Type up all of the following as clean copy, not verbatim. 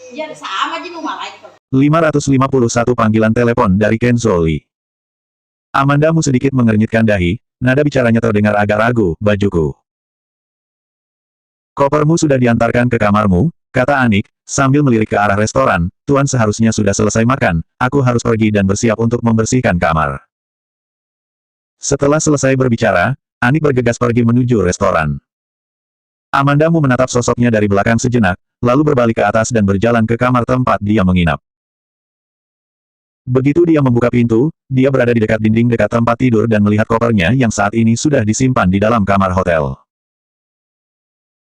Iya, sama aja lu malaikat. 551 panggilan telepon dari Kenzo Lee. Amandamu sedikit mengernyitkan dahi, nada bicaranya terdengar agak ragu, bajuku. Kopermu sudah diantarkan ke kamarmu, kata Anik, sambil melirik ke arah restoran, Tuan seharusnya sudah selesai makan, aku harus pergi dan bersiap untuk membersihkan kamar. Setelah selesai berbicara, Anik bergegas pergi menuju restoran. Amandamu menatap sosoknya dari belakang sejenak, lalu berbalik ke atas dan berjalan ke kamar tempat dia menginap. Begitu dia membuka pintu, dia berada di dekat dinding dekat tempat tidur dan melihat kopernya yang saat ini sudah disimpan di dalam kamar hotel.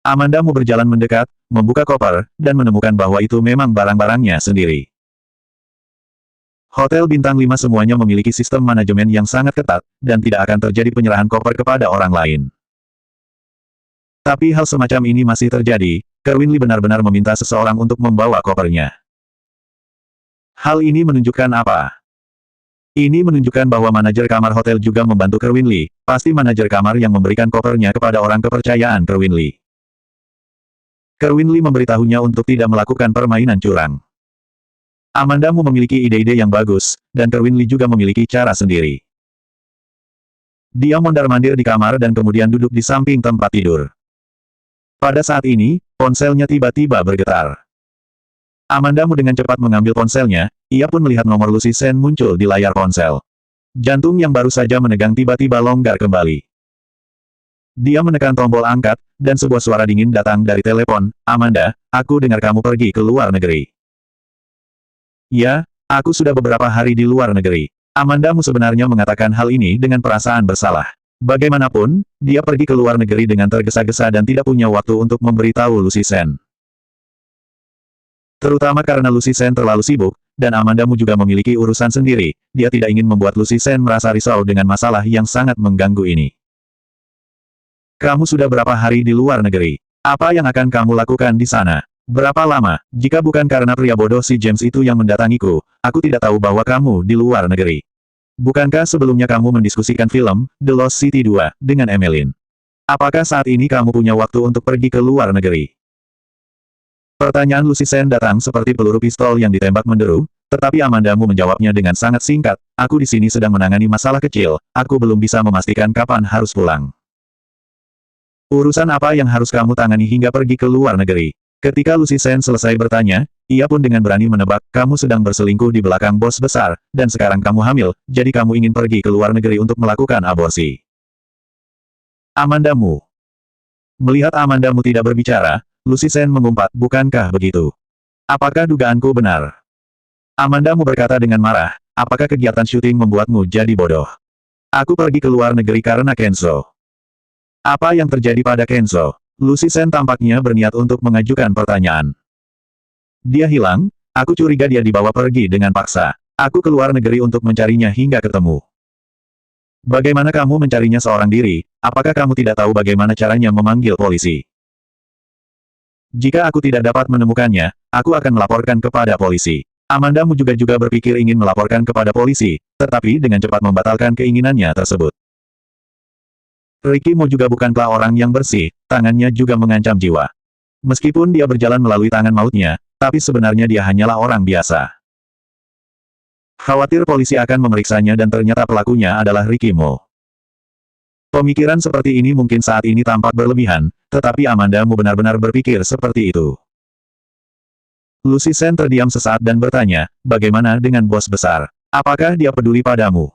Amandamu berjalan mendekat, membuka koper, dan menemukan bahwa itu memang barang-barangnya sendiri. Hotel bintang 5 semuanya memiliki sistem manajemen yang sangat ketat, dan tidak akan terjadi penyerahan koper kepada orang lain. Tapi hal semacam ini masih terjadi, Kerwin Lee benar-benar meminta seseorang untuk membawa kopernya. Hal ini menunjukkan apa? Ini menunjukkan bahwa manajer kamar hotel juga membantu Kerwin Lee, pasti manajer kamar yang memberikan kopernya kepada orang kepercayaan Kerwin Lee. Kerwin Lee memberitahunya untuk tidak melakukan permainan curang. Amandamu memiliki ide-ide yang bagus, dan Kerwin Lee juga memiliki cara sendiri. Dia mondar-mandir di kamar dan kemudian duduk di samping tempat tidur. Pada saat ini, ponselnya tiba-tiba bergetar. Amandamu dengan cepat mengambil ponselnya, ia pun melihat nomor Lucy Sen muncul di layar ponsel. Jantung yang baru saja menegang tiba-tiba longgar kembali. Dia menekan tombol angkat, dan sebuah suara dingin datang dari telepon, Amanda, aku dengar kamu pergi ke luar negeri. Ya, aku sudah beberapa hari di luar negeri. Amandamu sebenarnya mengatakan hal ini dengan perasaan bersalah. Bagaimanapun, dia pergi ke luar negeri dengan tergesa-gesa dan tidak punya waktu untuk memberitahu Lucy Sen. Terutama karena Lucy Sen terlalu sibuk, dan Amandamu juga memiliki urusan sendiri, dia tidak ingin membuat Lucy Sen merasa risau dengan masalah yang sangat mengganggu ini. Kamu sudah berapa hari di luar negeri? Apa yang akan kamu lakukan di sana? Berapa lama? Jika bukan karena pria bodoh si James itu yang mendatangiku, aku tidak tahu bahwa kamu di luar negeri. Bukankah sebelumnya kamu mendiskusikan film, The Lost City 2, dengan Emeline? Apakah saat ini kamu punya waktu untuk pergi ke luar negeri? Pertanyaan Lucy Sen datang seperti peluru pistol yang ditembak menderu, tetapi Amandamu menjawabnya dengan sangat singkat, aku di sini sedang menangani masalah kecil, aku belum bisa memastikan kapan harus pulang. Urusan apa yang harus kamu tangani hingga pergi ke luar negeri? Ketika Lucy Sen selesai bertanya, ia pun dengan berani menebak, kamu sedang berselingkuh di belakang bos besar, dan sekarang kamu hamil, jadi kamu ingin pergi ke luar negeri untuk melakukan aborsi. Amandamu. Melihat Amandamu tidak berbicara, Lucy Sen mengumpat, bukankah begitu? Apakah dugaanku benar? Amandamu berkata dengan marah, apakah kegiatan syuting membuatmu jadi bodoh? Aku pergi ke luar negeri karena Kenzo. Apa yang terjadi pada Kenzo? Lucy Sen tampaknya berniat untuk mengajukan pertanyaan. Dia hilang, aku curiga dia dibawa pergi dengan paksa. Aku keluar negeri untuk mencarinya hingga ketemu. Bagaimana kamu mencarinya seorang diri? Apakah kamu tidak tahu bagaimana caranya memanggil polisi? Jika aku tidak dapat menemukannya, aku akan melaporkan kepada polisi. Amandamu juga berpikir ingin melaporkan kepada polisi, tetapi dengan cepat membatalkan keinginannya tersebut. Ricky Mo juga bukanlah orang yang bersih, tangannya juga mengancam jiwa. Meskipun dia berjalan melalui tangan mautnya, tapi sebenarnya dia hanyalah orang biasa. Khawatir polisi akan memeriksanya dan ternyata pelakunya adalah Ricky Mo. Pemikiran seperti ini mungkin saat ini tampak berlebihan, tetapi Amandamu benar-benar berpikir seperti itu. Lucy Sen terdiam sesaat dan bertanya, bagaimana dengan bos besar? Apakah dia peduli padamu?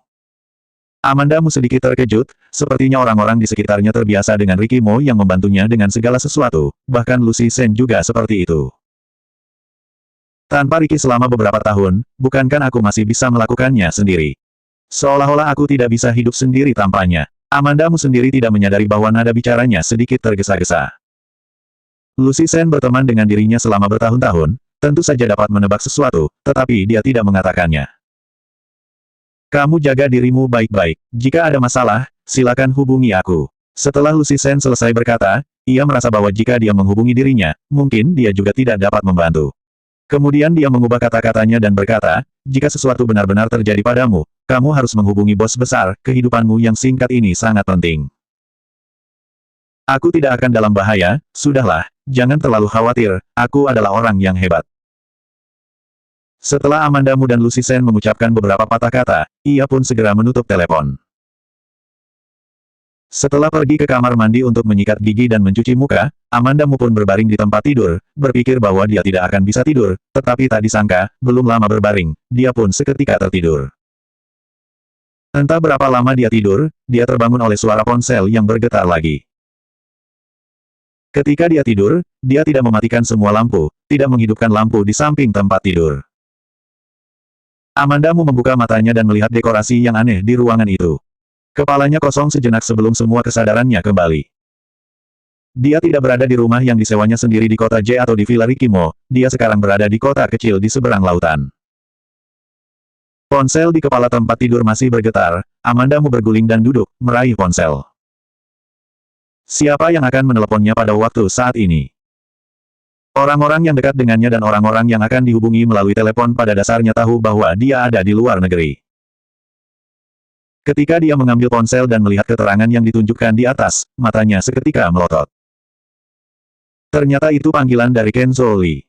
Amandamu sedikit terkejut, sepertinya orang-orang di sekitarnya terbiasa dengan Ricky Mo yang membantunya dengan segala sesuatu, bahkan Lucy Sen juga seperti itu. Tanpa Ricky selama beberapa tahun, bukankah aku masih bisa melakukannya sendiri? Seolah-olah aku tidak bisa hidup sendiri tanpanya. Amandamu sendiri tidak menyadari bahwa nada bicaranya sedikit tergesa-gesa. Lucy Sen berteman dengan dirinya selama bertahun-tahun, tentu saja dapat menebak sesuatu, tetapi dia tidak mengatakannya. Kamu jaga dirimu baik-baik. Jika ada masalah, silakan hubungi aku. Setelah Lucy Sen selesai berkata, ia merasa bahwa jika dia menghubungi dirinya, mungkin dia juga tidak dapat membantu. Kemudian dia mengubah kata-katanya dan berkata, jika sesuatu benar-benar terjadi padamu, kamu harus menghubungi bos besar, kehidupanmu yang singkat ini sangat penting. Aku tidak akan dalam bahaya, sudahlah, jangan terlalu khawatir, aku adalah orang yang hebat. Setelah Amanda Mu dan Lucy Sen mengucapkan beberapa patah kata, ia pun segera menutup telepon. Setelah pergi ke kamar mandi untuk menyikat gigi dan mencuci muka, Amanda Mu pun berbaring di tempat tidur, berpikir bahwa dia tidak akan bisa tidur, tetapi tak disangka, belum lama berbaring, dia pun seketika tertidur. Entah berapa lama dia tidur, dia terbangun oleh suara ponsel yang bergetar lagi. Ketika dia tidur, dia tidak mematikan semua lampu, tidak menghidupkan lampu di samping tempat tidur. Amanda Mu membuka matanya dan melihat dekorasi yang aneh di ruangan itu. Kepalanya kosong sejenak sebelum semua kesadarannya kembali. Dia tidak berada di rumah yang disewanya sendiri di kota J atau di Villa Rikimo, dia sekarang berada di kota kecil di seberang lautan. Ponsel di kepala tempat tidur masih bergetar, Amanda Mu berguling dan duduk, meraih ponsel. Siapa yang akan meneleponnya pada waktu saat ini? Orang-orang yang dekat dengannya dan orang-orang yang akan dihubungi melalui telepon pada dasarnya tahu bahwa dia ada di luar negeri. Ketika dia mengambil ponsel dan melihat keterangan yang ditunjukkan di atas, matanya seketika melotot. Ternyata itu panggilan dari Kenzo Lee.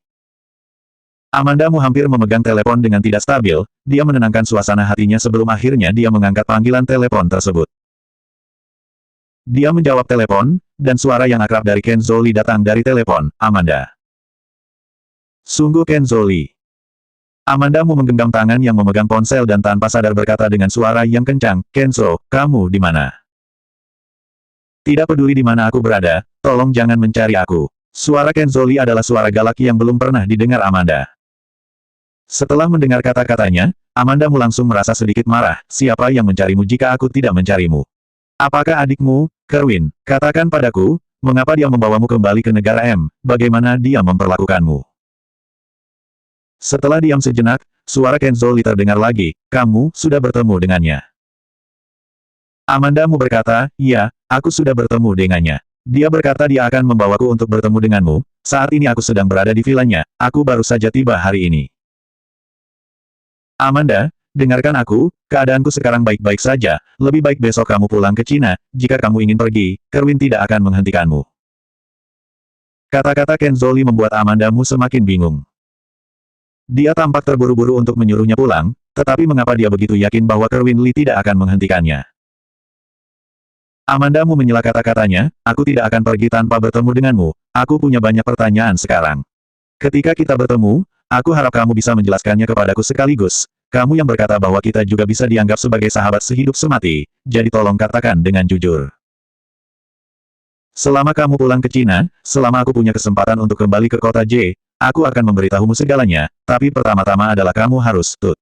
Amanda Mu hampir memegang telepon dengan tidak stabil, dia menenangkan suasana hatinya sebelum akhirnya dia mengangkat panggilan telepon tersebut. Dia menjawab telepon, dan suara yang akrab dari Kenzo Lee datang dari telepon, Amanda. Sungguh Kenzo Lee. Amanda Mu menggenggam tangan yang memegang ponsel dan tanpa sadar berkata dengan suara yang kencang, Kenzo, kamu di mana? Tidak peduli di mana aku berada, tolong jangan mencari aku. Suara Kenzo Lee adalah suara galak yang belum pernah didengar Amanda. Setelah mendengar kata-katanya, Amanda Mu langsung merasa sedikit marah, siapa yang mencarimu jika aku tidak mencarimu? Apakah adikmu, Kerwin? Katakan padaku, mengapa dia membawamu kembali ke negara M, bagaimana dia memperlakukanmu? Setelah diam sejenak, suara Kenzo Lee terdengar lagi, kamu sudah bertemu dengannya. Amanda Mu berkata, iya, aku sudah bertemu dengannya. Dia berkata dia akan membawaku untuk bertemu denganmu, saat ini aku sedang berada di vilanya, aku baru saja tiba hari ini. Amanda, dengarkan aku, keadaanku sekarang baik-baik saja, lebih baik besok kamu pulang ke Cina, jika kamu ingin pergi, Kerwin tidak akan menghentikanmu. Kata-kata Kenzo Lee membuat Amanda Mu semakin bingung. Dia tampak terburu-buru untuk menyuruhnya pulang, tetapi mengapa dia begitu yakin bahwa Kerwin Lee tidak akan menghentikannya? Amanda Mu menyela kata-katanya, aku tidak akan pergi tanpa bertemu denganmu, aku punya banyak pertanyaan sekarang. Ketika kita bertemu, aku harap kamu bisa menjelaskannya kepadaku sekaligus, kamu yang berkata bahwa kita juga bisa dianggap sebagai sahabat sehidup semati, jadi tolong katakan dengan jujur. Selama kamu pulang ke Cina, selama aku punya kesempatan untuk kembali ke kota J, aku akan memberitahumu segalanya, tapi pertama-tama adalah kamu harus tut.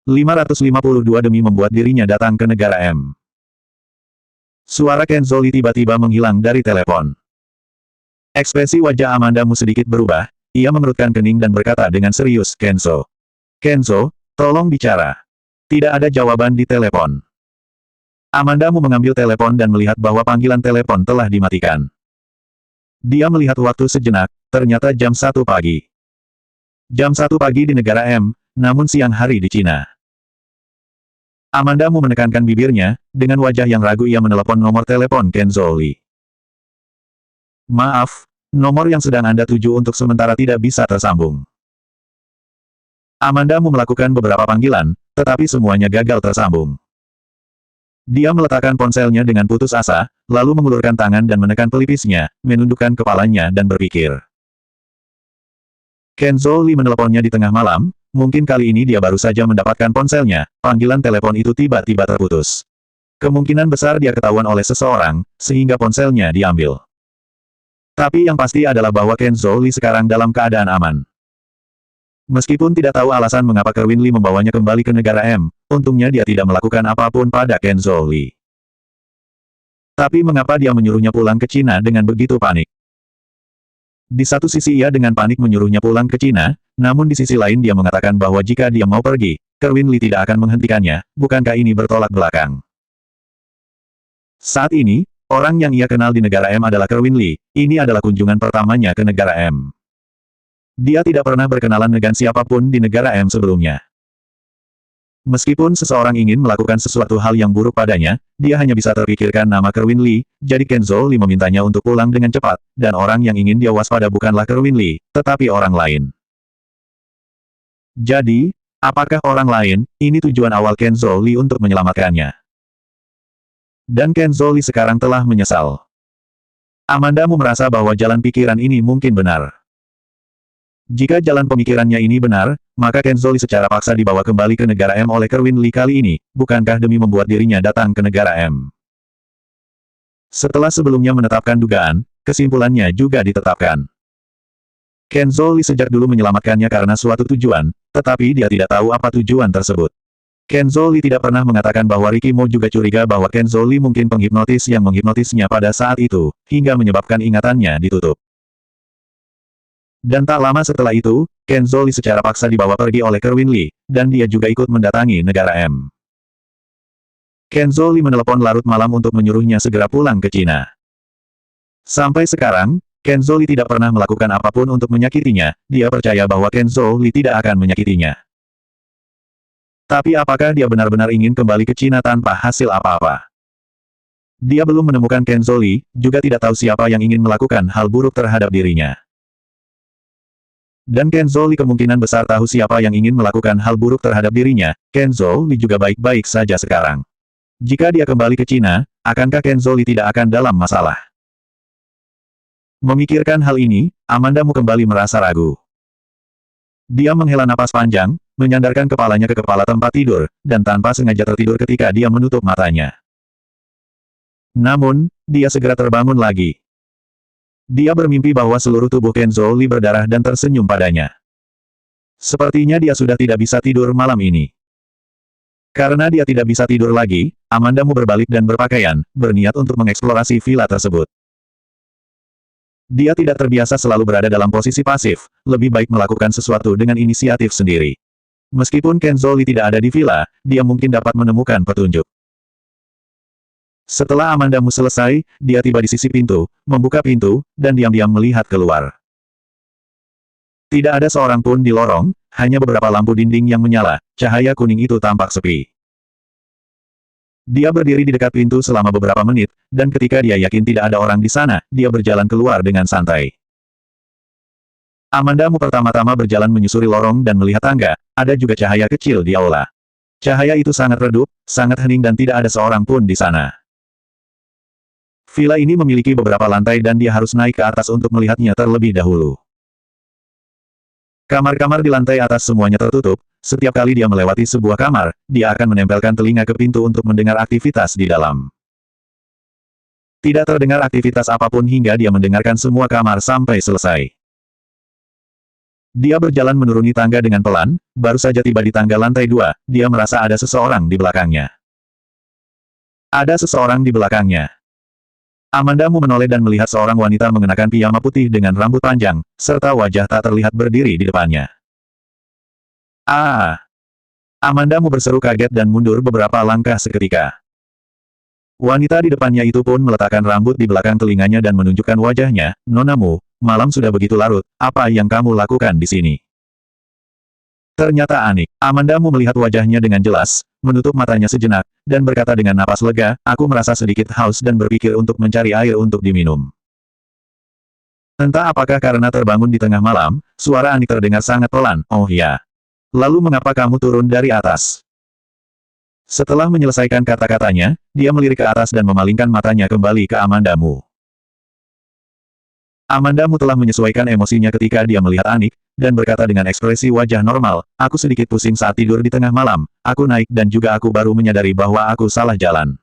552 demi membuat dirinya datang ke negara M. Suara Kenzo Lee tiba-tiba menghilang dari telepon. Ekspresi wajah Amanda Mu sedikit berubah, ia mengerutkan kening dan berkata dengan serius, Kenzo. Kenzo, tolong bicara. Tidak ada jawaban di telepon. Amanda Mu mengambil telepon dan melihat bahwa panggilan telepon telah dimatikan. Dia melihat waktu sejenak, ternyata jam 1 pagi. Jam 1 pagi di negara M, namun siang hari di Cina. Amanda Mu menekankan bibirnya, dengan wajah yang ragu ia menelepon nomor telepon Kenzo Lee. Maaf, nomor yang sedang Anda tuju untuk sementara tidak bisa tersambung. Amanda Mu melakukan beberapa panggilan, tetapi semuanya gagal tersambung. Dia meletakkan ponselnya dengan putus asa, lalu mengulurkan tangan dan menekan pelipisnya, menundukkan kepalanya dan berpikir. Kenzo Lee meneleponnya di tengah malam, mungkin kali ini dia baru saja mendapatkan ponselnya, panggilan telepon itu tiba-tiba terputus. Kemungkinan besar dia ketahuan oleh seseorang, sehingga ponselnya diambil. Tapi yang pasti adalah bahwa Kenzo Lee sekarang dalam keadaan aman. Meskipun tidak tahu alasan mengapa Kerwin Lee membawanya kembali ke negara M, untungnya dia tidak melakukan apapun pada Kenzo Lee. Tapi mengapa dia menyuruhnya pulang ke Cina dengan begitu panik? Di satu sisi ia dengan panik menyuruhnya pulang ke Cina, namun di sisi lain dia mengatakan bahwa jika dia mau pergi, Kerwin Lee tidak akan menghentikannya, bukankah ini bertolak belakang? Saat ini, orang yang ia kenal di negara M adalah Kerwin Lee, ini adalah kunjungan pertamanya ke negara M. Dia tidak pernah berkenalan dengan siapapun di negara M sebelumnya. Meskipun seseorang ingin melakukan sesuatu hal yang buruk padanya, dia hanya bisa terpikirkan nama Kerwin Lee, jadi Kenzo Lee memintanya untuk pulang dengan cepat, dan orang yang ingin dia waspada bukanlah Kerwin Lee, tetapi orang lain. Jadi, apakah orang lain, ini tujuan awal Ken Zhou Li untuk menyelamatkannya? Dan Ken Zhou Li sekarang telah menyesal. Amandamu merasa bahwa jalan pikiran ini mungkin benar. Jika jalan pemikirannya ini benar, maka Ken Zhou Li secara paksa dibawa kembali ke negara M oleh Kerwin Li kali ini, bukankah demi membuat dirinya datang ke negara M? Setelah sebelumnya menetapkan dugaan, kesimpulannya juga ditetapkan. Ken Zhou Li sejak dulu menyelamatkannya karena suatu tujuan, tetapi dia tidak tahu apa tujuan tersebut. Ken Zhou Li tidak pernah mengatakan bahwa Ricky Mo juga curiga bahwa Ken Zhou Li mungkin penghipnotis yang menghipnotisnya pada saat itu, hingga menyebabkan ingatannya ditutup. Dan tak lama setelah itu, Ken Zhou Li secara paksa dibawa pergi oleh Kerwin Li, dan dia juga ikut mendatangi negara M. Ken Zhou Li menelepon larut malam untuk menyuruhnya segera pulang ke Cina. Sampai sekarang, Ken Zhou Li tidak pernah melakukan apapun untuk menyakitinya, dia percaya bahwa Ken Zhou Li tidak akan menyakitinya. Tapi apakah dia benar-benar ingin kembali ke Cina tanpa hasil apa-apa? Dia belum menemukan Ken Zhou Li, juga tidak tahu siapa yang ingin melakukan hal buruk terhadap dirinya. Dan Ken Zhou Li kemungkinan besar tahu siapa yang ingin melakukan hal buruk terhadap dirinya, Ken Zhou Li juga baik-baik saja sekarang. Jika dia kembali ke Cina, akankah Ken Zhou Li tidak akan dalam masalah? Memikirkan hal ini, Amandamu kembali merasa ragu. Dia menghela napas panjang, menyandarkan kepalanya ke kepala tempat tidur, dan tanpa sengaja tertidur ketika dia menutup matanya. Namun, dia segera terbangun lagi. Dia bermimpi bahwa seluruh tubuh Ken Zhou Li berdarah dan tersenyum padanya. Sepertinya dia sudah tidak bisa tidur malam ini. Karena dia tidak bisa tidur lagi, Amandamu berbalik dan berpakaian, berniat untuk mengeksplorasi villa tersebut. Dia tidak terbiasa selalu berada dalam posisi pasif, lebih baik melakukan sesuatu dengan inisiatif sendiri. Meskipun Ken Zhou Li tidak ada di villa, dia mungkin dapat menemukan petunjuk. Setelah Amandamu selesai, dia tiba di sisi pintu, membuka pintu, dan diam-diam melihat keluar. Tidak ada seorang pun di lorong, hanya beberapa lampu dinding yang menyala, cahaya kuning itu tampak sepi. Dia berdiri di dekat pintu selama beberapa menit, dan ketika dia yakin tidak ada orang di sana, dia berjalan keluar dengan santai. Amandamu pertama-tama berjalan menyusuri lorong dan melihat tangga, ada juga cahaya kecil di aula. Cahaya itu sangat redup, sangat hening dan tidak ada seorang pun di sana. Villa ini memiliki beberapa lantai dan dia harus naik ke atas untuk melihatnya terlebih dahulu. Kamar-kamar di lantai atas semuanya tertutup, setiap kali dia melewati sebuah kamar, dia akan menempelkan telinga ke pintu untuk mendengar aktivitas di dalam. Tidak terdengar aktivitas apapun hingga dia mendengarkan semua kamar sampai selesai. Dia berjalan menuruni tangga dengan pelan, baru saja tiba di tangga lantai 2, dia merasa ada seseorang di belakangnya. Ada seseorang di belakangnya. Amandamu menoleh dan melihat seorang wanita mengenakan piyama putih dengan rambut panjang, serta wajah tak terlihat berdiri di depannya. Ah! Amandamu berseru kaget dan mundur beberapa langkah seketika. Wanita di depannya itu pun meletakkan rambut di belakang telinganya dan menunjukkan wajahnya, "Nonamu, malam sudah begitu larut, apa yang kamu lakukan di sini?" Ternyata Anik. Amandamu melihat wajahnya dengan jelas, menutup matanya sejenak, dan berkata dengan napas lega, "Aku merasa sedikit haus dan berpikir untuk mencari air untuk diminum." Entah apakah karena terbangun di tengah malam, suara Anik terdengar sangat pelan, "Oh ya. Lalu mengapa kamu turun dari atas?" Setelah menyelesaikan kata-katanya, dia melirik ke atas dan memalingkan matanya kembali ke Amandamu. Amandamu telah menyesuaikan emosinya ketika dia melihat Anik, dan berkata dengan ekspresi wajah normal, "Aku sedikit pusing saat tidur di tengah malam, aku naik dan juga aku baru menyadari bahwa aku salah jalan."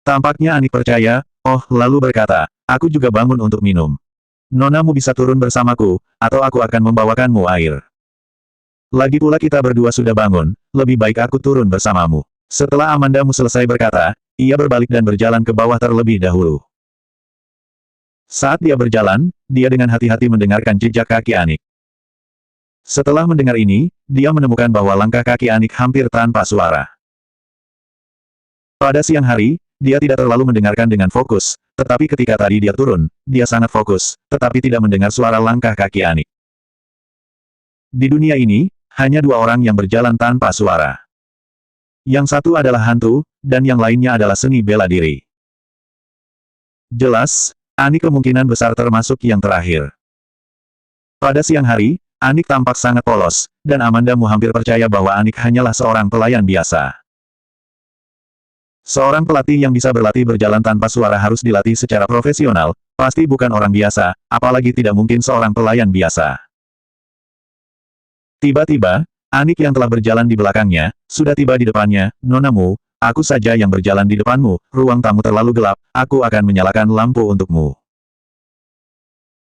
Tampaknya Anik percaya, lalu berkata, "Aku juga bangun untuk minum. Nonamu bisa turun bersamaku, atau aku akan membawakanmu air. Lagi pula kita berdua sudah bangun, lebih baik aku turun bersamamu." Setelah Amandamu selesai berkata, ia berbalik dan berjalan ke bawah terlebih dahulu. Saat dia berjalan, dia dengan hati-hati mendengarkan jejak kaki Anik. Setelah mendengar ini, dia menemukan bahwa langkah kaki Anik hampir tanpa suara. Pada siang hari, dia tidak terlalu mendengarkan dengan fokus, tetapi ketika tadi dia turun, dia sangat fokus, tetapi tidak mendengar suara langkah kaki Anik. Di dunia ini, hanya dua orang yang berjalan tanpa suara. Yang satu adalah hantu, dan yang lainnya adalah seni bela diri. Jelas, Anik kemungkinan besar termasuk yang terakhir. Pada siang hari, Anik tampak sangat polos, dan Amandamu hampir percaya bahwa Anik hanyalah seorang pelayan biasa. Seorang pelatih yang bisa berlatih berjalan tanpa suara harus dilatih secara profesional, pasti bukan orang biasa, apalagi tidak mungkin seorang pelayan biasa. Tiba-tiba, Anik yang telah berjalan di belakangnya, sudah tiba di depannya. Nonamu, aku saja yang berjalan di depanmu, ruang tamu terlalu gelap, aku akan menyalakan lampu untukmu.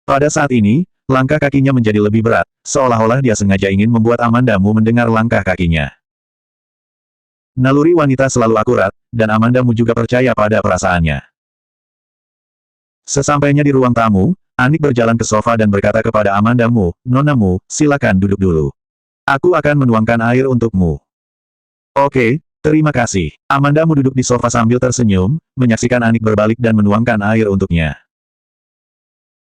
Pada saat ini, langkah kakinya menjadi lebih berat, seolah-olah dia sengaja ingin membuat Amandamu mendengar langkah kakinya. Naluri wanita selalu akurat, dan Amandamu juga percaya pada perasaannya. Sesampainya di ruang tamu, Anik berjalan ke sofa dan berkata kepada Amandamu, Nonamu, silakan duduk dulu. Aku akan menuangkan air untukmu. Oke, terima kasih. Amandamu duduk di sofa sambil tersenyum, menyaksikan Anik berbalik dan menuangkan air untuknya.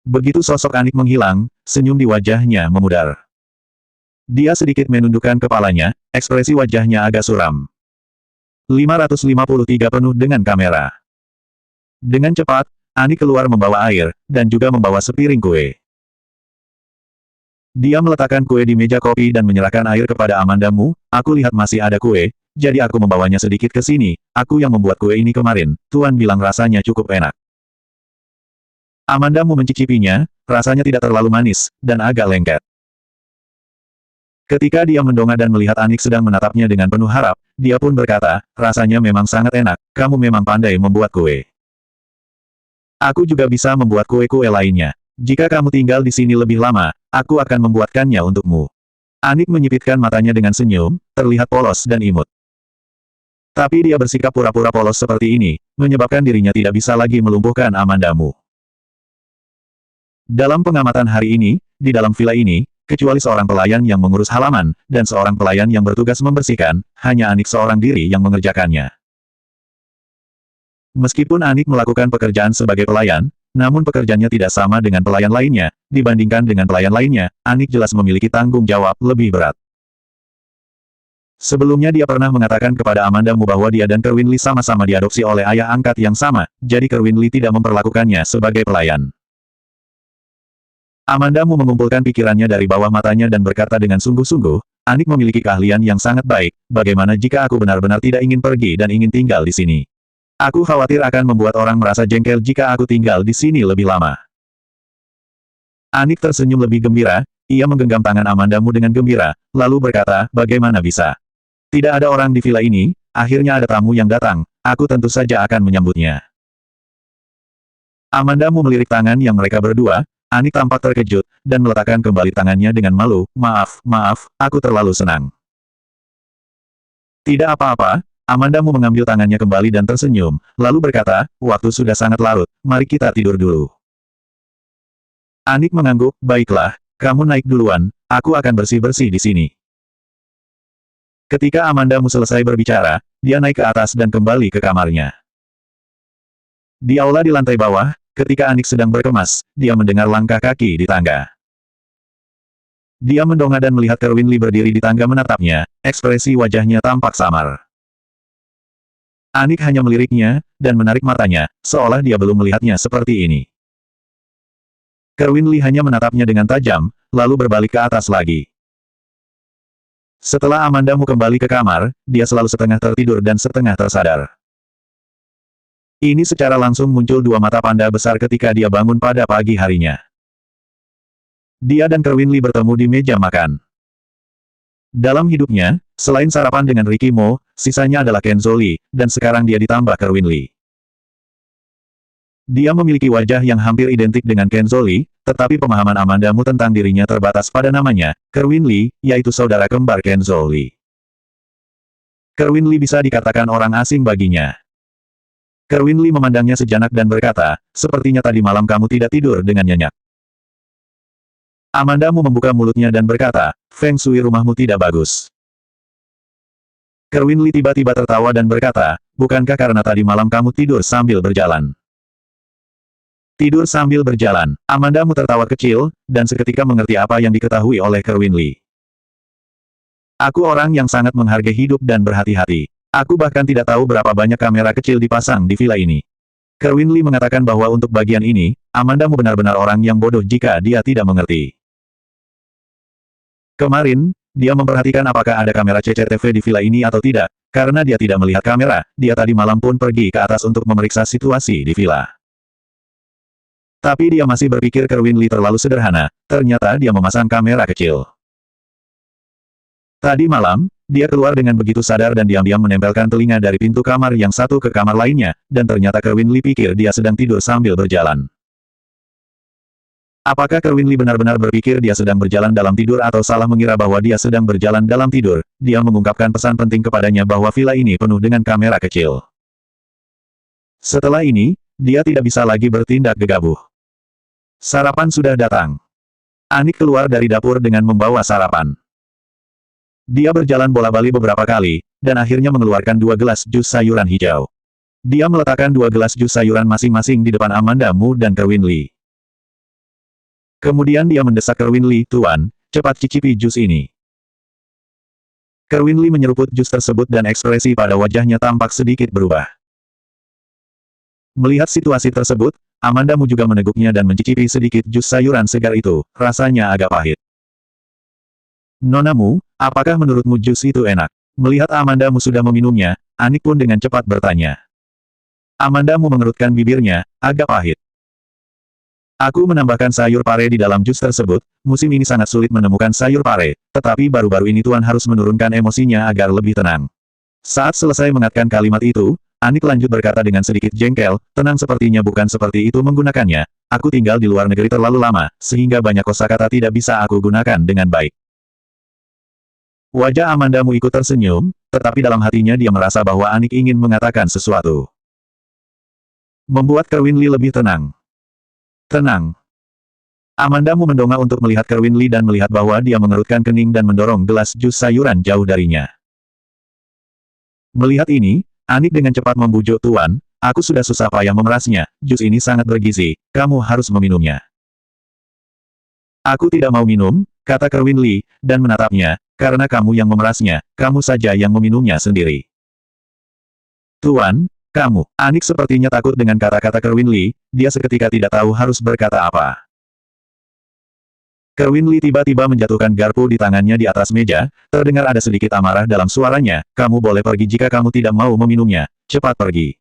Begitu sosok Anik menghilang, senyum di wajahnya memudar. Dia sedikit menundukkan kepalanya, ekspresi wajahnya agak suram. 553 penuh dengan kamera. Dengan cepat, Anik keluar membawa air, dan juga membawa sepiring kue. Dia meletakkan kue di meja kopi dan menyerahkan air kepada Amandamu, aku lihat masih ada kue, jadi aku membawanya sedikit ke sini, aku yang membuat kue ini kemarin, Tuan bilang rasanya cukup enak. Amandamu mencicipinya, rasanya tidak terlalu manis, dan agak lengket. Ketika dia mendongak dan melihat Anik sedang menatapnya dengan penuh harap, dia pun berkata, rasanya memang sangat enak, kamu memang pandai membuat kue. Aku juga bisa membuat kue-kue lainnya. Jika kamu tinggal di sini lebih lama, aku akan membuatkannya untukmu. Anik menyipitkan matanya dengan senyum, terlihat polos dan imut. Tapi dia bersikap pura-pura polos seperti ini, menyebabkan dirinya tidak bisa lagi melumpuhkan Amandamu. Dalam pengamatan hari ini, di dalam villa ini, kecuali seorang pelayan yang mengurus halaman, dan seorang pelayan yang bertugas membersihkan, hanya Anik seorang diri yang mengerjakannya. Meskipun Anik melakukan pekerjaan sebagai pelayan, namun pekerjaannya tidak sama dengan pelayan lainnya, dibandingkan dengan pelayan lainnya, Anik jelas memiliki tanggung jawab lebih berat. Sebelumnya dia pernah mengatakan kepada Amandamu bahwa dia dan Kerwin Lee sama-sama diadopsi oleh ayah angkat yang sama, jadi Kerwin Lee tidak memperlakukannya sebagai pelayan. Amandamu mengumpulkan pikirannya dari bawah matanya dan berkata dengan sungguh-sungguh, Anik memiliki keahlian yang sangat baik, bagaimana jika aku benar-benar tidak ingin pergi dan ingin tinggal di sini? Aku khawatir akan membuat orang merasa jengkel jika aku tinggal di sini lebih lama. Anik tersenyum lebih gembira, ia menggenggam tangan Amandamu dengan gembira, lalu berkata, bagaimana bisa? Tidak ada orang di villa ini, akhirnya ada tamu yang datang, aku tentu saja akan menyambutnya. Amandamu melirik tangan yang mereka berdua, Anik tampak terkejut, dan meletakkan kembali tangannya dengan malu, maaf, aku terlalu senang. Tidak apa-apa, Amandamu mengambil tangannya kembali dan tersenyum, lalu berkata, waktu sudah sangat larut, mari kita tidur dulu. Anik mengangguk, baiklah, kamu naik duluan, aku akan bersih-bersih di sini. Ketika Amandamu selesai berbicara, dia naik ke atas dan kembali ke kamarnya. Di aula di lantai bawah, ketika Anik sedang berkemas, dia mendengar langkah kaki di tangga. Dia mendongak dan melihat Kerwin Lee berdiri di tangga menatapnya, ekspresi wajahnya tampak samar. Anik hanya meliriknya, dan menarik matanya, seolah dia belum melihatnya seperti ini. Kerwin Lee hanya menatapnya dengan tajam, lalu berbalik ke atas lagi. Setelah Amandamu kembali ke kamar, dia selalu setengah tertidur dan setengah tersadar. Ini secara langsung muncul dua mata panda besar ketika dia bangun pada pagi harinya. Dia dan Kerwin Lee bertemu di meja makan. Dalam hidupnya, selain sarapan dengan Ricky Mo, sisanya adalah Kenzo Lee, dan sekarang dia ditambah Kerwin Lee. Dia memiliki wajah yang hampir identik dengan Kenzo Lee, tetapi pemahaman Amandamu tentang dirinya terbatas pada namanya, Kerwin Lee, yaitu saudara kembar Kenzo Lee. Kerwin Lee bisa dikatakan orang asing baginya. Kerwin Lee memandangnya sejenak dan berkata, sepertinya tadi malam kamu tidak tidur dengan nyenyak. Amandamu membuka mulutnya dan berkata, Feng Shui rumahmu tidak bagus. Kerwin Lee tiba-tiba tertawa dan berkata, bukankah karena tadi malam kamu tidur sambil berjalan? Tidur sambil berjalan, Amandamu tertawa kecil, dan seketika mengerti apa yang diketahui oleh Kerwin Lee. Aku orang yang sangat menghargai hidup dan berhati-hati. Aku bahkan tidak tahu berapa banyak kamera kecil dipasang di villa ini. Kerwin Lee mengatakan bahwa untuk bagian ini, Amandamu benar-benar orang yang bodoh jika dia tidak mengerti. Kemarin, dia memperhatikan apakah ada kamera CCTV di villa ini atau tidak. Karena dia tidak melihat kamera, dia tadi malam pun pergi ke atas untuk memeriksa situasi di villa. Tapi dia masih berpikir Kerwin Lee terlalu sederhana, ternyata dia memasang kamera kecil. Tadi malam, dia keluar dengan begitu sadar dan diam-diam menempelkan telinga dari pintu kamar yang satu ke kamar lainnya, dan ternyata Kerwin Lee pikir dia sedang tidur sambil berjalan. Apakah Kerwin Lee benar-benar berpikir dia sedang berjalan dalam tidur atau salah mengira bahwa dia sedang berjalan dalam tidur? Dia mengungkapkan pesan penting kepadanya bahwa villa ini penuh dengan kamera kecil. Setelah ini, dia tidak bisa lagi bertindak gegabah. Sarapan sudah datang. Anik keluar dari dapur dengan membawa sarapan. Dia berjalan bola-balik beberapa kali, dan akhirnya mengeluarkan 2 gelas jus sayuran hijau. Dia meletakkan 2 gelas jus sayuran masing-masing di depan Amanda Mu dan Kerwin Lee. Kemudian dia mendesak Kerwin Lee, "Tuan, cepat cicipi jus ini." Kerwin Lee menyeruput jus tersebut dan ekspresi pada wajahnya tampak sedikit berubah. Melihat situasi tersebut, Amanda Mu juga meneguknya dan mencicipi sedikit jus sayuran segar itu, rasanya agak pahit. "Nona Mu, apakah menurutmu jus itu enak?" Melihat Amanda Mu sudah meminumnya, Anik pun dengan cepat bertanya. Amanda Mu mengerutkan bibirnya, agak pahit. "Aku menambahkan sayur pare di dalam jus tersebut, musim ini sangat sulit menemukan sayur pare, tetapi baru-baru ini Tuan harus menurunkan emosinya agar lebih tenang." Saat selesai mengatakan kalimat itu, Anik lanjut berkata dengan sedikit jengkel, "Tenang sepertinya bukan seperti itu menggunakannya, aku tinggal di luar negeri terlalu lama, sehingga banyak kosakata tidak bisa aku gunakan dengan baik." Wajah Amanda Mu ikut tersenyum, tetapi dalam hatinya dia merasa bahwa Anik ingin mengatakan sesuatu. Membuat Kerwin Lee lebih tenang. Tenang. Amanda Mu mendongak untuk melihat Kerwin Lee dan melihat bahwa dia mengerutkan kening dan mendorong gelas jus sayuran jauh darinya. Melihat ini, Anik dengan cepat membujuk, "Tuan, aku sudah susah payah memerasnya, jus ini sangat bergizi, kamu harus meminumnya." "Aku tidak mau minum," kata Kerwin Lee, dan menatapnya, "karena kamu yang memerasnya, kamu saja yang meminumnya sendiri." "Tuan, kamu." Anik sepertinya takut dengan kata-kata Kerwin Lee, dia seketika tidak tahu harus berkata apa. Kerwin Lee tiba-tiba menjatuhkan garpu di tangannya di atas meja, terdengar ada sedikit amarah dalam suaranya, "Kamu boleh pergi jika kamu tidak mau meminumnya, cepat pergi."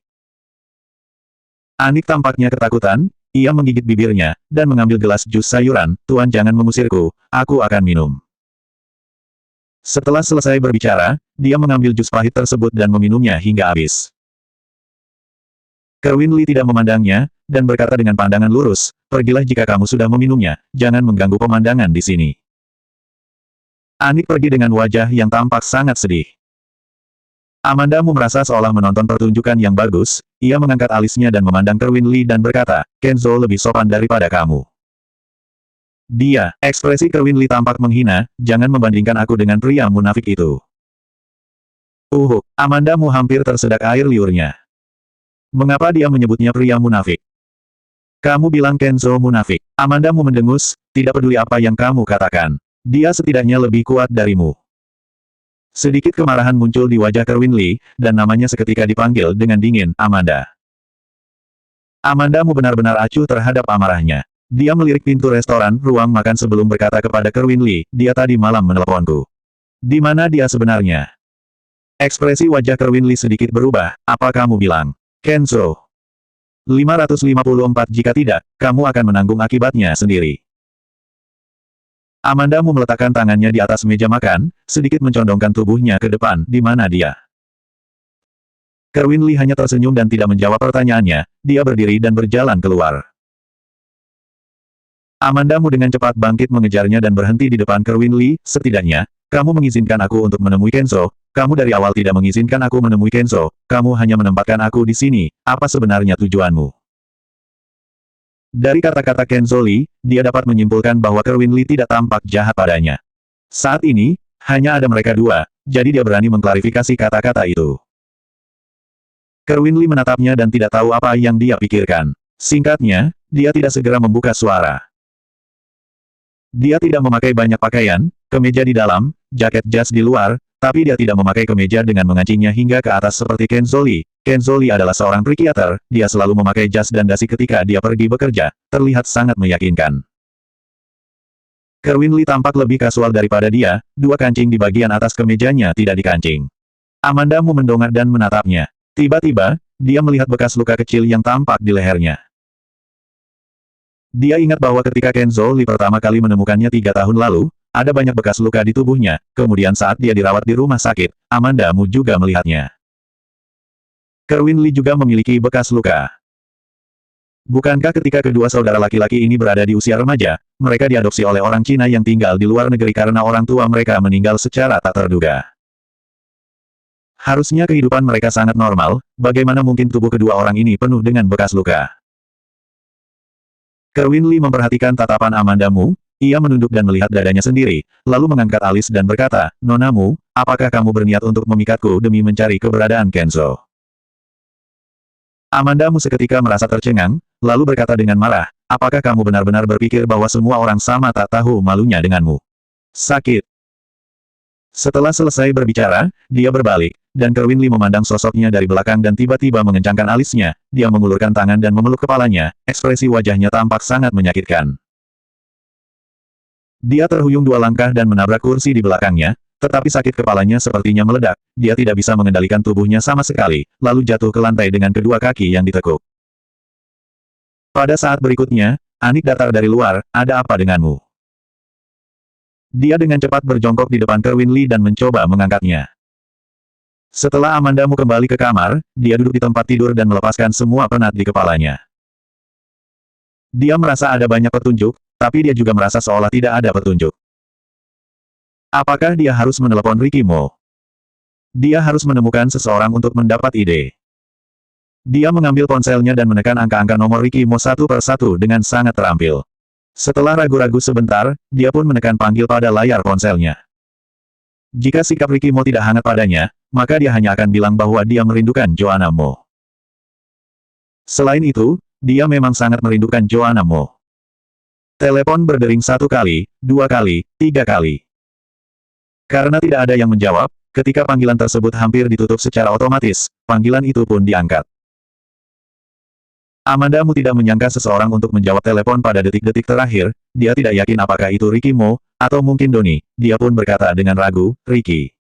Anik tampaknya ketakutan, ia menggigit bibirnya, dan mengambil gelas jus sayuran, "Tuan jangan mengusirku, aku akan minum." Setelah selesai berbicara, dia mengambil jus pahit tersebut dan meminumnya hingga habis. Kerwin Lee tidak memandangnya, dan berkata dengan pandangan lurus, "Pergilah jika kamu sudah meminumnya, jangan mengganggu pemandangan di sini." Anik pergi dengan wajah yang tampak sangat sedih. Amanda Mu merasa seolah menonton pertunjukan yang bagus, ia mengangkat alisnya dan memandang Kerwin Lee dan berkata, "Kenzo lebih sopan daripada kamu." Dia, ekspresi Kerwin Lee tampak menghina, "Jangan membandingkan aku dengan pria munafik itu." Amanda Mu hampir tersedak air liurnya. Mengapa dia menyebutnya pria munafik? "Kamu bilang Kenzo munafik." Amanda Mu mendengus, "Tidak peduli apa yang kamu katakan. Dia setidaknya lebih kuat darimu." Sedikit kemarahan muncul di wajah Kerwin Lee, dan namanya seketika dipanggil dengan dingin, "Amanda." Amanda Mu benar-benar acuh terhadap amarahnya. Dia melirik pintu restoran, ruang makan sebelum berkata kepada Kerwin Lee, "Dia tadi malam meneleponku. Di mana dia sebenarnya?" Ekspresi wajah Kerwin Lee sedikit berubah, "Apa kamu bilang? Kenzo. 554 jika tidak, kamu akan menanggung akibatnya sendiri." Amanda Mu meletakkan tangannya di atas meja makan, sedikit mencondongkan tubuhnya ke depan, "Di mana dia?" Kerwin Lee hanya tersenyum dan tidak menjawab pertanyaannya, dia berdiri dan berjalan keluar. Amanda Mu dengan cepat bangkit mengejarnya dan berhenti di depan Kerwin Lee, "Setidaknya, kamu mengizinkan aku untuk menemui Kenzo. Kamu dari awal tidak mengizinkan aku menemui Kenzo, kamu hanya menempatkan aku di sini, apa sebenarnya tujuanmu?" Dari kata-kata Kenzo Lee, dia dapat menyimpulkan bahwa Kerwin Lee tidak tampak jahat padanya. Saat ini, hanya ada mereka dua, jadi dia berani mengklarifikasi kata-kata itu. Kerwin Lee menatapnya dan tidak tahu apa yang dia pikirkan. Singkatnya, dia tidak segera membuka suara. Dia tidak memakai banyak pakaian, kemeja di dalam, jaket jas di luar, tapi dia tidak memakai kemeja dengan mengancingnya hingga ke atas seperti Kenzo Lee. Kenzo Lee adalah seorang psikiater, dia selalu memakai jas dan dasi ketika dia pergi bekerja, terlihat sangat meyakinkan. Kerwin Lee tampak lebih kasual daripada dia, dua kancing di bagian atas kemejanya tidak dikancing. Amanda Mu mendongak dan menatapnya. Tiba-tiba, dia melihat bekas luka kecil yang tampak di lehernya. Dia ingat bahwa ketika Kenzo Lee pertama kali menemukannya 3 tahun lalu, ada banyak bekas luka di tubuhnya, kemudian saat dia dirawat di rumah sakit, Amanda Mu juga melihatnya. Kerwin Lee juga memiliki bekas luka. Bukankah ketika kedua saudara laki-laki ini berada di usia remaja, mereka diadopsi oleh orang Cina yang tinggal di luar negeri karena orang tua mereka meninggal secara tak terduga? Harusnya kehidupan mereka sangat normal, bagaimana mungkin tubuh kedua orang ini penuh dengan bekas luka? Kerwin Lee memperhatikan tatapan Amanda Mu, ia menunduk dan melihat dadanya sendiri, lalu mengangkat alis dan berkata, "Nona Mu, apakah kamu berniat untuk memikatku demi mencari keberadaan Kenzo?" Amanda Mu seketika merasa tercengang, lalu berkata dengan marah, "Apakah kamu benar-benar berpikir bahwa semua orang sama tak tahu malunya denganmu? Sakit." Setelah selesai berbicara, dia berbalik, dan Kerwin Lee memandang sosoknya dari belakang dan tiba-tiba mengencangkan alisnya, dia mengulurkan tangan dan memeluk kepalanya, ekspresi wajahnya tampak sangat menyakitkan. Dia terhuyung 2 langkah dan menabrak kursi di belakangnya, tetapi sakit kepalanya sepertinya meledak, dia tidak bisa mengendalikan tubuhnya sama sekali, lalu jatuh ke lantai dengan kedua kaki yang ditekuk. Pada saat berikutnya, Anik datar dari luar, "Ada apa denganmu?" Dia dengan cepat berjongkok di depan Kerwin Lee dan mencoba mengangkatnya. Setelah Amanda Mu kembali ke kamar, dia duduk di tempat tidur dan melepaskan semua penat di kepalanya. Dia merasa ada banyak petunjuk, tapi dia juga merasa seolah tidak ada petunjuk. Apakah dia harus menelepon Ricky Mo? Dia harus menemukan seseorang untuk mendapat ide. Dia mengambil ponselnya dan menekan angka-angka nomor Ricky Mo satu per satu dengan sangat terampil. Setelah ragu-ragu sebentar, dia pun menekan panggil pada layar ponselnya. Jika sikap Ricky Mo tidak hangat padanya, maka dia hanya akan bilang bahwa dia merindukan Joanna Mo. Selain itu, dia memang sangat merindukan Joanna Mo. Telepon berdering 1 kali, 2 kali, 3 kali. Karena tidak ada yang menjawab, ketika panggilan tersebut hampir ditutup secara otomatis, panggilan itu pun diangkat. Amanda Mu tidak menyangka seseorang untuk menjawab telepon pada detik-detik terakhir, dia tidak yakin apakah itu Ricky Mo, atau mungkin Donnie, dia pun berkata dengan ragu, "Ricky."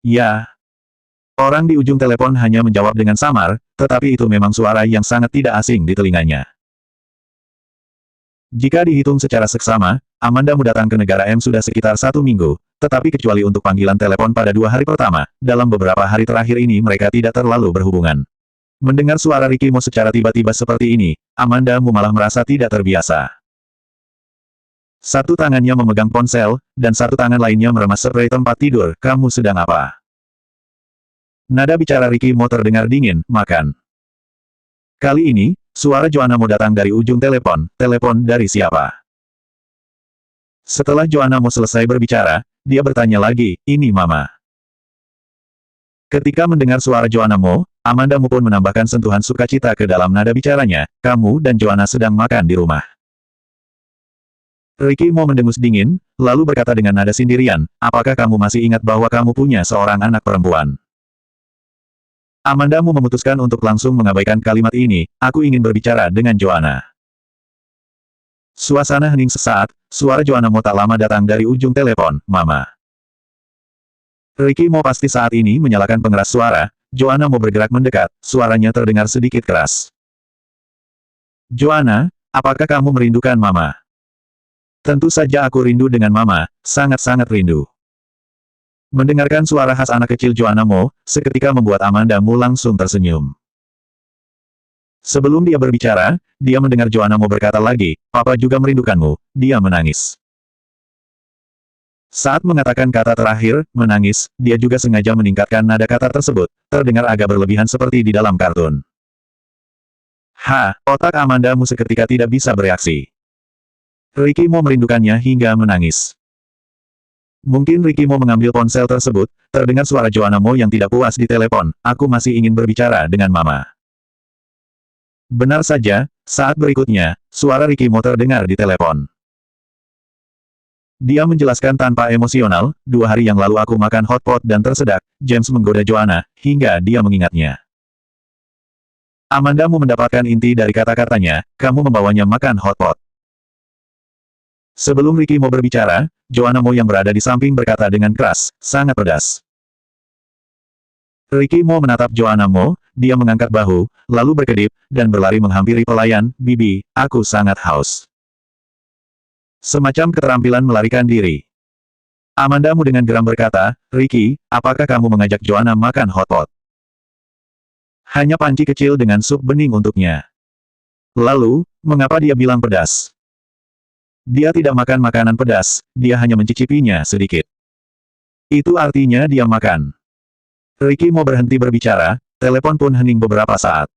Ya. Orang di ujung telepon hanya menjawab dengan samar, tetapi itu memang suara yang sangat tidak asing di telinganya. Jika dihitung secara seksama, Amanda Mu datang ke negara M sudah sekitar 1 minggu, tetapi kecuali untuk panggilan telepon pada 2 hari pertama, dalam beberapa hari terakhir ini mereka tidak terlalu berhubungan. Mendengar suara Ricky Mo secara tiba-tiba seperti ini, Amanda Mu malah merasa tidak terbiasa. Satu tangannya memegang ponsel, dan satu tangan lainnya meremas spray tempat tidur. "Kamu sedang apa?" Nada bicara Ricky Mo terdengar dingin, "Makan." Kali ini, suara Joanna Mo datang dari ujung telepon. Telepon dari siapa? Setelah Joanna Mo selesai berbicara, dia bertanya lagi, "Ini Mama." Ketika mendengar suara Joanna Mo, Amanda Mu pun menambahkan sentuhan sukacita ke dalam nada bicaranya, "Kamu dan Joanna sedang makan di rumah." Ricky Mo mendengus dingin, lalu berkata dengan nada sendirian, "Apakah kamu masih ingat bahwa kamu punya seorang anak perempuan?" Amanda Mu memutuskan untuk langsung mengabaikan kalimat ini, "Aku ingin berbicara dengan Joanna." Suasana hening sesaat, suara Joanna Mo tak lama datang dari ujung telepon, "Mama." Ricky Mo pasti saat ini menyalakan pengeras suara, Joanna Mo bergerak mendekat, suaranya terdengar sedikit keras. "Joanna, apakah kamu merindukan Mama?" "Tentu saja aku rindu dengan Mama, sangat-sangat rindu." Mendengarkan suara khas anak kecil Joanna Mo, seketika membuat Amanda Mu langsung tersenyum. Sebelum dia berbicara, dia mendengar Joanna Mo berkata lagi, "Papa juga merindukanmu." Dia menangis. Saat mengatakan kata terakhir, menangis, dia juga sengaja meningkatkan nada kata tersebut, terdengar agak berlebihan seperti di dalam kartun. Otak Amanda Mu seketika tidak bisa bereaksi. Ricky Mo merindukannya hingga menangis. Mungkin Ricky Mo mengambil ponsel tersebut, terdengar suara Joanna Mo yang tidak puas di telepon, "Aku masih ingin berbicara dengan Mama." Benar saja, saat berikutnya, suara Ricky Mo terdengar di telepon. Dia menjelaskan tanpa emosional, 2 hari yang lalu aku makan hotpot dan tersedak, James menggoda Joanna, hingga dia mengingatnya. Amanda Mu mendapatkan inti dari kata-katanya, "Kamu membawanya makan hotpot." Sebelum Ricky mau berbicara, Joanna Mo yang berada di samping berkata dengan keras, sangat pedas. Ricky Mo menatap Joanna Mo, dia mengangkat bahu, lalu berkedip, dan berlari menghampiri pelayan, Bibi, aku sangat haus. Semacam keterampilan melarikan diri. Amanda Mu dengan geram berkata, Ricky, apakah kamu mengajak Joanna makan hotpot? Hanya panci kecil dengan sup bening untuknya. Lalu, mengapa dia bilang pedas? Dia tidak makan makanan pedas, dia hanya mencicipinya sedikit. Itu artinya dia makan. Ricky mau berhenti berbicara, telepon pun hening beberapa saat.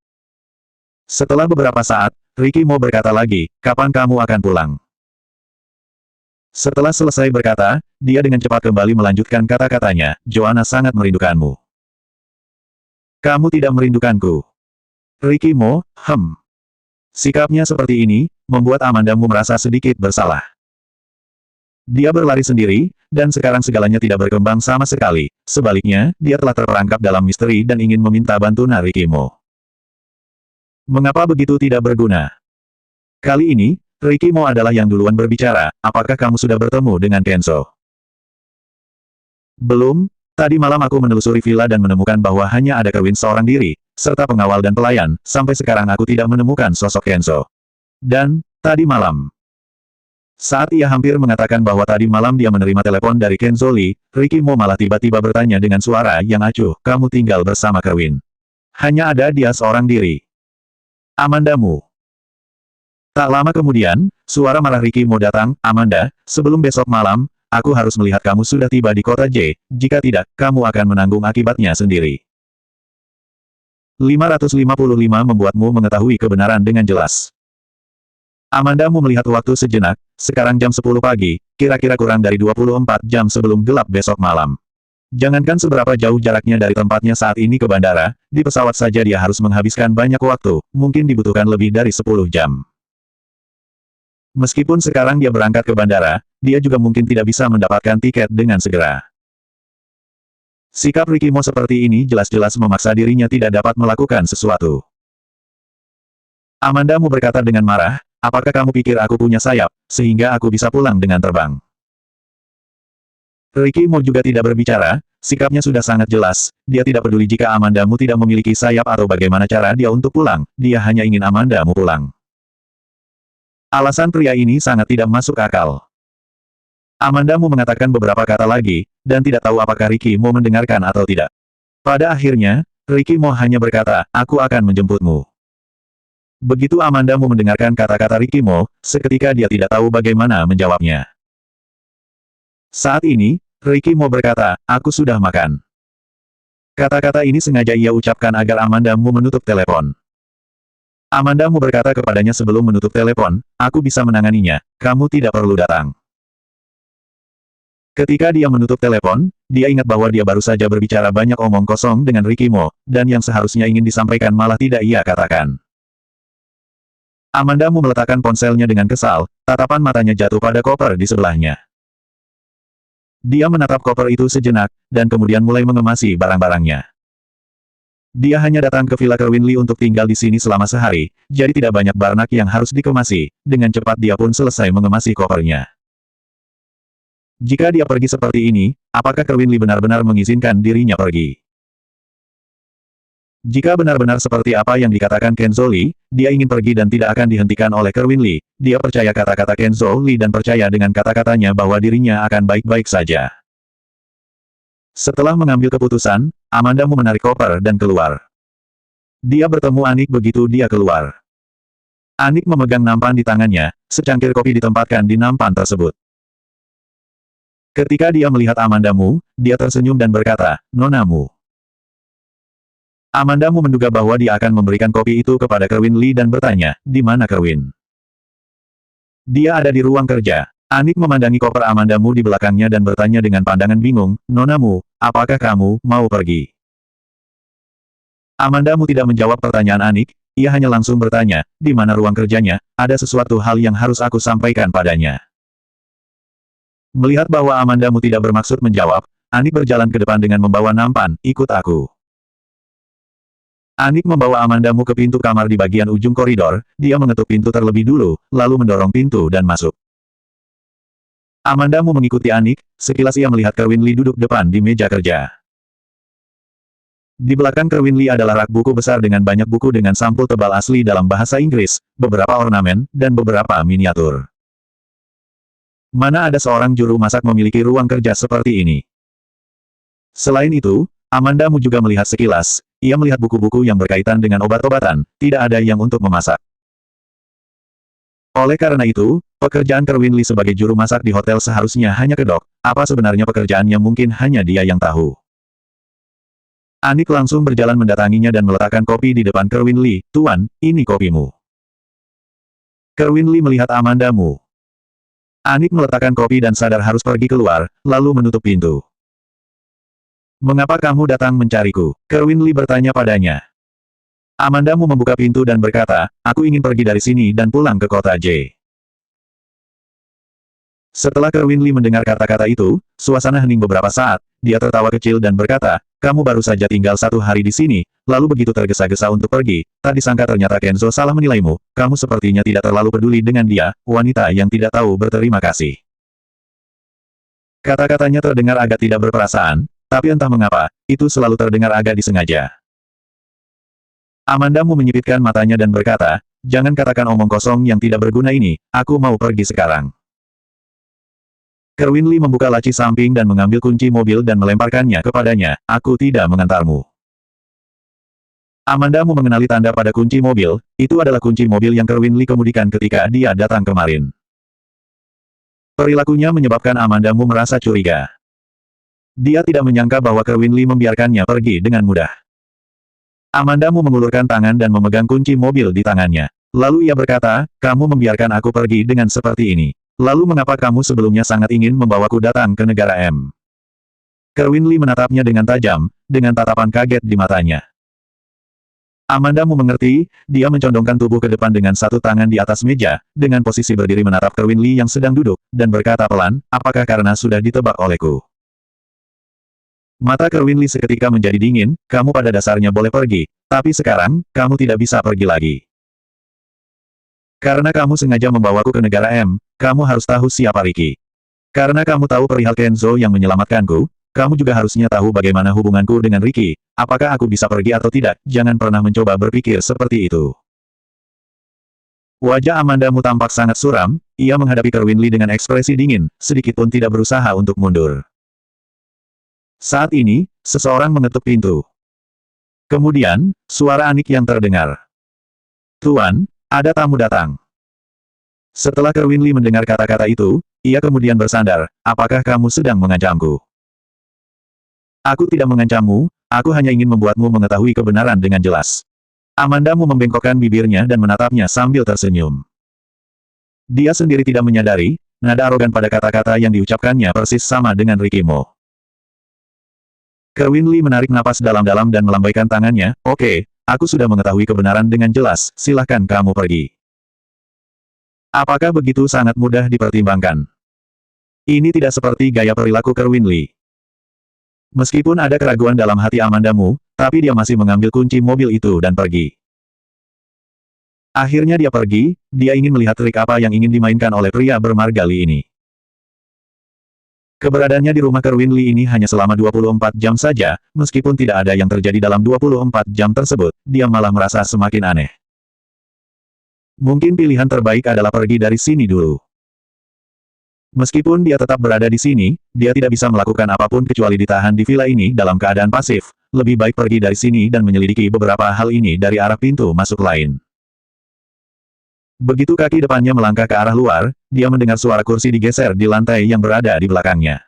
Setelah beberapa saat, Ricky mau berkata lagi, kapan kamu akan pulang? Setelah selesai berkata, dia dengan cepat kembali melanjutkan kata-katanya, Joanna sangat merindukanmu. Kamu tidak merindukanku. Ricky Mo, Sikapnya seperti ini, membuat Amanda Mu merasa sedikit bersalah. Dia berlari sendiri, dan sekarang segalanya tidak berkembang sama sekali. Sebaliknya, dia telah terperangkap dalam misteri dan ingin meminta bantuan Ricky Mo. Mengapa begitu tidak berguna? Kali ini, Ricky Mo adalah yang duluan berbicara, apakah kamu sudah bertemu dengan Kenzo? Belum, tadi malam aku menelusuri villa dan menemukan bahwa hanya ada Kerwin seorang diri, serta pengawal dan pelayan, sampai sekarang aku tidak menemukan sosok Kenzo. Dan, tadi malam. Saat ia hampir mengatakan bahwa tadi malam dia menerima telepon dari Kenzo Lee, Ricky Mo malah tiba-tiba bertanya dengan suara yang acuh, kamu tinggal bersama Kerwin. Hanya ada dia seorang diri. Amanda Mu. Tak lama kemudian, suara marah Ricky Mo datang, Amanda, sebelum besok malam, aku harus melihat kamu sudah tiba di kota J, jika tidak, kamu akan menanggung akibatnya sendiri. 555 membuatmu mengetahui kebenaran dengan jelas. Amanda Mu melihat waktu sejenak, sekarang jam 10 pagi, kira-kira kurang dari 24 jam sebelum gelap besok malam. Jangankan seberapa jauh jaraknya dari tempatnya saat ini ke bandara, di pesawat saja dia harus menghabiskan banyak waktu, mungkin dibutuhkan lebih dari 10 jam. Meskipun sekarang dia berangkat ke bandara, dia juga mungkin tidak bisa mendapatkan tiket dengan segera. Sikap Ricky Mo seperti ini jelas-jelas memaksa dirinya tidak dapat melakukan sesuatu. Amanda Mu berkata dengan marah, apakah kamu pikir aku punya sayap, sehingga aku bisa pulang dengan terbang? Ricky Mo juga tidak berbicara, sikapnya sudah sangat jelas, dia tidak peduli jika Amanda Mu tidak memiliki sayap atau bagaimana cara dia untuk pulang, dia hanya ingin Amanda Mu pulang. Alasan pria ini sangat tidak masuk akal. Amanda Mu mengatakan beberapa kata lagi, dan tidak tahu apakah Ricky Mo mendengarkan atau tidak. Pada akhirnya, Ricky Mo hanya berkata, aku akan menjemputmu. Begitu Amanda Mu mendengarkan kata-kata Ricky Mo, seketika dia tidak tahu bagaimana menjawabnya. Saat ini, Ricky Mo berkata, aku sudah makan. Kata-kata ini sengaja ia ucapkan agar Amanda Mu menutup telepon. Amanda Mu berkata kepadanya sebelum menutup telepon, aku bisa menanganinya, kamu tidak perlu datang. Ketika dia menutup telepon, dia ingat bahwa dia baru saja berbicara banyak omong kosong dengan Ricky Mo, dan yang seharusnya ingin disampaikan malah tidak ia katakan. Amanda Mu meletakkan ponselnya dengan kesal, tatapan matanya jatuh pada koper di sebelahnya. Dia menatap koper itu sejenak, dan kemudian mulai mengemasi barang-barangnya. Dia hanya datang ke Villa Kerwin Lee untuk tinggal di sini selama sehari, jadi tidak banyak barnak yang harus dikemasi, dengan cepat dia pun selesai mengemasi kopernya. Jika dia pergi seperti ini, apakah Kerwin Lee benar-benar mengizinkan dirinya pergi? Jika benar-benar seperti apa yang dikatakan Kenzo Lee, dia ingin pergi dan tidak akan dihentikan oleh Kerwin Lee, dia percaya kata-kata Kenzo Lee dan percaya dengan kata-katanya bahwa dirinya akan baik-baik saja. Setelah mengambil keputusan, Amanda Mu menarik koper dan keluar. Dia bertemu Anik begitu dia keluar. Anik memegang nampan di tangannya, secangkir kopi ditempatkan di nampan tersebut. Ketika dia melihat Amanda Mu, dia tersenyum dan berkata, Nona Mu. Amanda Mu menduga bahwa dia akan memberikan kopi itu kepada Kerwin Lee dan bertanya, di mana Kerwin? Dia ada di ruang kerja. Anik memandangi koper Amanda Mu di belakangnya dan bertanya dengan pandangan bingung, Nona Mu, apakah kamu mau pergi? Amanda Mu tidak menjawab pertanyaan Anik, ia hanya langsung bertanya, di mana ruang kerjanya, ada sesuatu hal yang harus aku sampaikan padanya. Melihat bahwa Amanda Mu tidak bermaksud menjawab, Anik berjalan ke depan dengan membawa nampan, ikut aku. Anik membawa Amanda Mu ke pintu kamar di bagian ujung koridor, dia mengetuk pintu terlebih dulu, lalu mendorong pintu dan masuk. Amandamu mengikuti Anik, sekilas ia melihat Kerwin Lee duduk depan di meja kerja. Di belakang Kerwin Lee adalah rak buku besar dengan banyak buku dengan sampul tebal asli dalam bahasa Inggris, beberapa ornamen, dan beberapa miniatur. Mana ada seorang juru masak memiliki ruang kerja seperti ini? Selain itu, Amandamu juga melihat sekilas, ia melihat buku-buku yang berkaitan dengan obat-obatan, tidak ada yang untuk memasak. Oleh karena itu, pekerjaan Kerwin Lee sebagai juru masak di hotel seharusnya hanya kedok, apa sebenarnya pekerjaannya mungkin hanya dia yang tahu. Anik langsung berjalan mendatanginya dan meletakkan kopi di depan Kerwin Lee, "Tuan, ini kopimu." Kerwin Lee melihat Amandamu. Anik meletakkan kopi dan sadar harus pergi keluar, lalu menutup pintu. "Mengapa kamu datang mencariku?" Kerwin Lee bertanya padanya. Amandamu membuka pintu dan berkata, "Aku ingin pergi dari sini dan pulang ke kota J." Setelah Kerwin Lee mendengar kata-kata itu, suasana hening beberapa saat, dia tertawa kecil dan berkata, "Kamu baru saja tinggal 1 hari di sini, lalu begitu tergesa-gesa untuk pergi, tak disangka ternyata Kenzo salah menilaimu, kamu sepertinya tidak terlalu peduli dengan dia, wanita yang tidak tahu berterima kasih." Kata-katanya terdengar agak tidak berperasaan, tapi entah mengapa, itu selalu terdengar agak disengaja. Amandamu menyipitkan matanya dan berkata, "Jangan katakan omong kosong yang tidak berguna ini, aku mau pergi sekarang." Kerwin Lee membuka laci samping dan mengambil kunci mobil dan melemparkannya kepadanya, "Aku tidak mengantarmu." Amandamu mengenali tanda pada kunci mobil, itu adalah kunci mobil yang Kerwin Lee kemudikan ketika dia datang kemarin. Perilakunya menyebabkan Amandamu merasa curiga. Dia tidak menyangka bahwa Kerwin Lee membiarkannya pergi dengan mudah. Amandamu mengulurkan tangan dan memegang kunci mobil di tangannya. Lalu ia berkata, "Kamu membiarkan aku pergi dengan seperti ini. Lalu mengapa kamu sebelumnya sangat ingin membawaku datang ke negara M?" Kerwin Lee menatapnya dengan tajam, dengan tatapan kaget di matanya. Amandamu mengerti, dia mencondongkan tubuh ke depan dengan satu tangan di atas meja, dengan posisi berdiri menatap Kerwin Lee yang sedang duduk, dan berkata pelan, "Apakah karena sudah ditebak olehku?" Mata Kerwin Lee seketika menjadi dingin, "Kamu pada dasarnya boleh pergi, tapi sekarang, kamu tidak bisa pergi lagi. Karena kamu sengaja membawaku ke negara M, kamu harus tahu siapa Ricky. Karena kamu tahu perihal Kenzo yang menyelamatkanku, kamu juga harusnya tahu bagaimana hubunganku dengan Ricky, apakah aku bisa pergi atau tidak, jangan pernah mencoba berpikir seperti itu." Wajah Amandamu tampak sangat suram, ia menghadapi Kerwin Lee dengan ekspresi dingin, sedikit pun tidak berusaha untuk mundur. Saat ini, seseorang mengetuk pintu. Kemudian, suara Anik yang terdengar. "Tuan, ada tamu datang." Setelah Kerwin Lee mendengar kata-kata itu, ia kemudian bersandar, "Apakah kamu sedang mengancamku?" "Aku tidak mengancammu, aku hanya ingin membuatmu mengetahui kebenaran dengan jelas." Amandamu membengkokkan bibirnya dan menatapnya sambil tersenyum. Dia sendiri tidak menyadari, nada arogan pada kata-kata yang diucapkannya persis sama dengan Ricky Mo. Kerwin Lee menarik napas dalam-dalam dan melambaikan tangannya, "Oke, aku sudah mengetahui kebenaran dengan jelas, silahkan kamu pergi." Apakah begitu sangat mudah dipertimbangkan? Ini tidak seperti gaya perilaku Kerwin Lee. Meskipun ada keraguan dalam hati Amandamu, tapi dia masih mengambil kunci mobil itu dan pergi. Akhirnya dia pergi, dia ingin melihat trik apa yang ingin dimainkan oleh pria bermarga Lee ini. Keberadaannya di rumah Kerwin Lee ini hanya selama 24 jam saja, meskipun tidak ada yang terjadi dalam 24 jam tersebut, dia malah merasa semakin aneh. Mungkin pilihan terbaik adalah pergi dari sini dulu. Meskipun dia tetap berada di sini, dia tidak bisa melakukan apapun kecuali ditahan di villa ini dalam keadaan pasif, lebih baik pergi dari sini dan menyelidiki beberapa hal ini dari arah pintu masuk lain. Begitu kaki depannya melangkah ke arah luar, dia mendengar suara kursi digeser di lantai yang berada di belakangnya.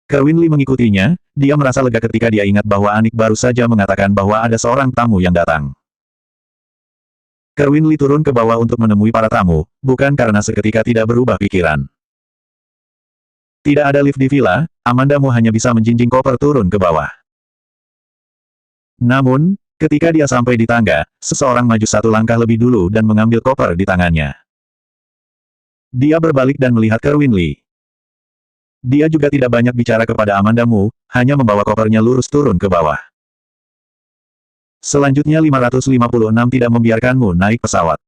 Kerwin Lee mengikutinya, dia merasa lega ketika dia ingat bahwa Anik baru saja mengatakan bahwa ada seorang tamu yang datang. Kerwin Lee turun ke bawah untuk menemui para tamu, bukan karena seketika tidak berubah pikiran. Tidak ada lift di villa, Amandamu hanya bisa menjinjing koper turun ke bawah. Namun, ketika dia sampai di tangga, seseorang maju satu langkah lebih dulu dan mengambil koper di tangannya. Dia berbalik dan melihat Kerwin Lee. Dia juga tidak banyak bicara kepada Amandamu, hanya membawa kopernya lurus turun ke bawah. Selanjutnya 556 tidak membiarkanmu naik pesawat.